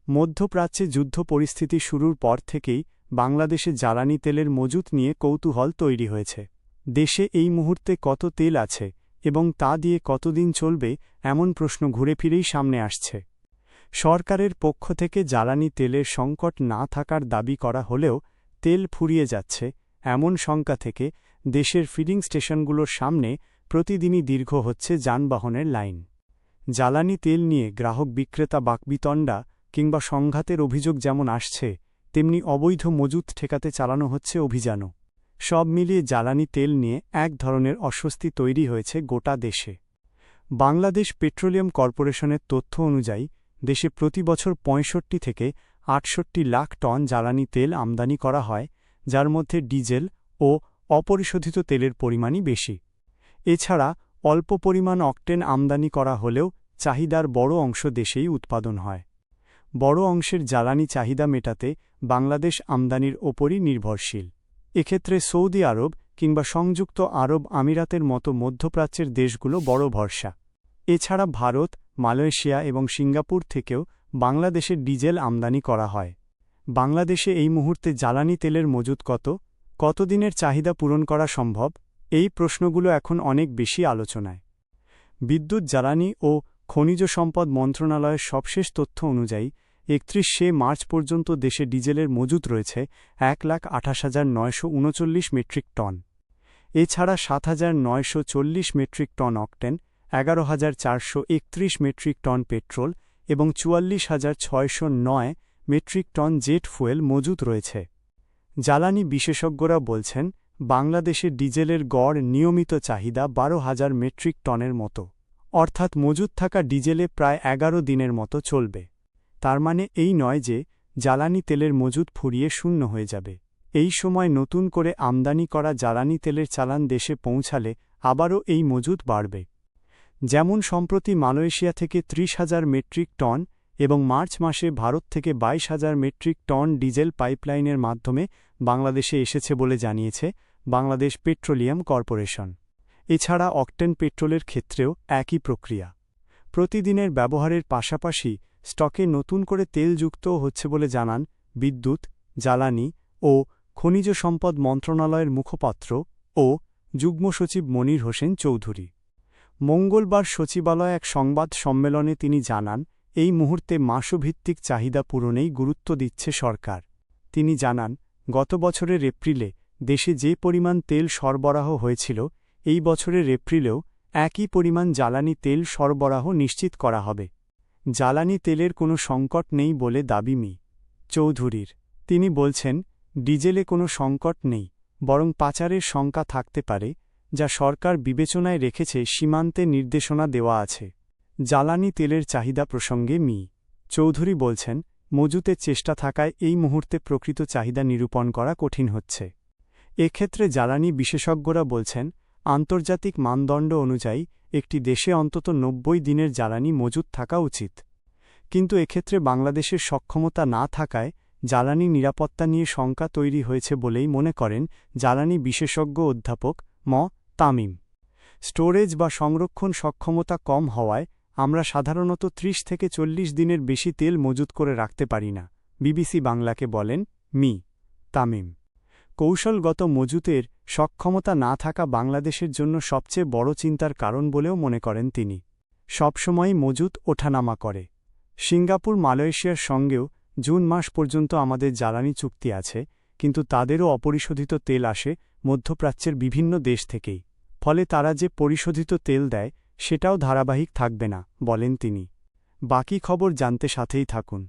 মধ্যপ্রাচ্যে যুদ্ধ পরিস্থিতি শুরুর পর থেকেই বাংলাদেশে জ্বালানি তেলের মজুত নিয়ে কৌতূহল তৈরি হয়েছে। দেশে এই মুহূর্তে কত তেল আছে এবং তা দিয়ে কতদিন চলবে এমন প্রশ্ন ঘুরে ফিরেই সামনে আসছে। সরকারের পক্ষ থেকে জ্বালানি তেলের সংকট না থাকার দাবি করা হলেও তেল ফুরিয়ে যাচ্ছে এমন শঙ্কা থেকে দেশের ফিলিং স্টেশনগুলোর সামনে প্রতিদিনই দীর্ঘ হচ্ছে যানবাহনের লাইন। জ্বালানি তেল নিয়ে গ্রাহক বিক্রেতা বাকবিতণ্ডা কিংবা সংঘাতের অভিযোগ যেমন আসছে, তেমনি অবৈধ মজুত ঠেকাতে চালানো হচ্ছে অভিযানও। সব মিলিয়ে জ্বালানি তেল নিয়ে এক ধরনের অস্বস্তি তৈরি হয়েছে গোটা দেশে। বাংলাদেশ পেট্রোলিয়াম কর্পোরেশনের তথ্য অনুযায়ী দেশে প্রতি বছর ৬৫ থেকে ৬৮ লাখ টন জ্বালানি তেল আমদানি করা হয়, যার মধ্যে ডিজেল ও অপরিশোধিত তেলের পরিমাণই বেশি। এছাড়া অল্প পরিমাণ অকটেন আমদানি করা হলেও চাহিদার বড় অংশ দেশেই উৎপাদন হয়। বড় অংশের জ্বালানি চাহিদা মেটাতে বাংলাদেশ আমদানির ওপরই নির্ভরশীল। এক্ষেত্রে সৌদি আরব কিংবা সংযুক্ত আরব আমিরাতের মতো মধ্যপ্রাচ্যের দেশগুলো বড় ভরসা। এছাড়া ভারত, মালয়েশিয়া এবং সিঙ্গাপুর থেকেও বাংলাদেশের ডিজেল আমদানি করা হয়। বাংলাদেশে এই মুহূর্তে জ্বালানি তেলের মজুত কতদিনের চাহিদা পূরণ করা সম্ভব, এই প্রশ্নগুলো এখন অনেক বেশি আলোচনায়। বিদ্যুৎ, জ্বালানি ও খনিজ সম্পদ মন্ত্রণালয়ের সবশেষ তথ্য অনুযায়ী ৩১শে মার্চ পর্যন্ত দেশে ডিজেলের মজুত রয়েছে ১,২৮,৯৩৯ মেট্রিক টন। এছাড়া ৭,৯৪০ মেট্রিক টন অকটেন, ১১,৪৩১ মেট্রিক টন পেট্রোল এবং ৪৪,৬০৯ মেট্রিক টন জেট ফুয়েল মজুত রয়েছে। জ্বালানি বিশেষজ্ঞরা বলছেন, বাংলাদেশে ডিজেলের গড় নিয়মিত চাহিদা ১২,০০০ মেট্রিক টনের মতো, অর্থাৎ মজুত থাকা ডিজেলে প্রায় ১১ দিনের মতো চলবে। তার মানে এই নয় যে জ্বালানি তেলের মজুত ফুরিয়ে শূন্য হয়ে যাবে। এই সময় নতুন করে আমদানি করা জ্বালানি তেলের চালান দেশে পৌঁছালে আবারও এই মজুত বাড়বে। যেমন সম্প্রতি মালয়েশিয়া থেকে ৩০,০০০ মেট্রিক টন এবং মার্চ মাসে ভারত থেকে ২২,০০০ মেট্রিক টন ডিজেল পাইপলাইনের মাধ্যমে বাংলাদেশে এসেছে বলে জানিয়েছে বাংলাদেশ পেট্রোলিয়াম কর্পোরেশন। এছাড়া অকটেন পেট্রোলের ক্ষেত্রেও একই প্রক্রিয়া। প্রতিদিনের ব্যবহারের পাশাপাশি স্টকে নতুন করে তেল যুক্তও হচ্ছে বলে জানান বিদ্যুৎ, জ্বালানি ও খনিজ সম্পদ মন্ত্রণালয়ের মুখপাত্র ও যুগ্ম সচিব মনির হোসেন চৌধুরী। মঙ্গলবার সচিবালয়ে এক সংবাদ সম্মেলনে তিনি জানান, এই মুহূর্তে মাসভিত্তিক চাহিদা পূরণেই গুরুত্ব দিচ্ছে সরকার। তিনি জানান, গত বছরের এপ্রিলে দেশে যে পরিমাণ তেল সরবরাহ হয়েছিল, এই বছরের এপ্রিলেও একই পরিমাণ জ্বালানি তেল সরবরাহ নিশ্চিত করা হবে। জ্বালানি তেলের কোনো সংকট নেই বলে দাবি মি. চৌধুরীর। তিনি বলছেন, ডিজেলে কোনো সংকট নেই, বরং পাচারের শঙ্কা থাকতে পারে, যা সরকার বিবেচনায় রেখেছে। সীমান্তে নির্দেশনা দেওয়া আছে। জ্বালানি তেলের চাহিদা প্রসঙ্গে মি. চৌধুরী বলছেন, মজুতের চেষ্টা থাকায় এই মুহূর্তে প্রকৃত চাহিদা নিরূপণ করা কঠিন হচ্ছে। এক্ষেত্রে জ্বালানি বিশেষজ্ঞরা বলছেন, আন্তর্জাতিক মানদণ্ড অনুযায়ী একটি দেশে অন্তত ৯০ দিনের জ্বালানি মজুত থাকা উচিত। কিন্তু এক্ষেত্রে বাংলাদেশের সক্ষমতা না থাকায় জ্বালানি নিরাপত্তা নিয়ে শঙ্কা তৈরি হয়েছে বলেই মনে করেন জ্বালানি বিশেষজ্ঞ অধ্যাপক ম. তামিম। স্টোরেজ বা সংরক্ষণ সক্ষমতা কম হওয়ায় আমরা সাধারণত ৩০ থেকে ৪০ দিনের বেশি তেল মজুত করে রাখতে পারি না, বিবিসি বাংলাকে বলেন মি. তামিম। কৌশলগত মজুতের সক্ষমতা না থাকা বাংলাদেশের জন্য সবচেয়ে বড় চিন্তার কারণ বলেও মনে করেন তিনি। সবসময়ই মজুত ওঠানামা করে। সিঙ্গাপুর, মালয়েশিয়ার সঙ্গেও জুন মাস পর্যন্ত আমাদের জ্বালানি চুক্তি আছে, কিন্তু তাদেরও অপরিশোধিত তেল আসে মধ্যপ্রাচ্যের বিভিন্ন দেশ থেকেই। ফলে তারা যে পরিশোধিত তেল দেয় সেটাও ধারাবাহিক থাকবে না, বলেন তিনি। বাকি খবর জানতে সাথেই থাকুন।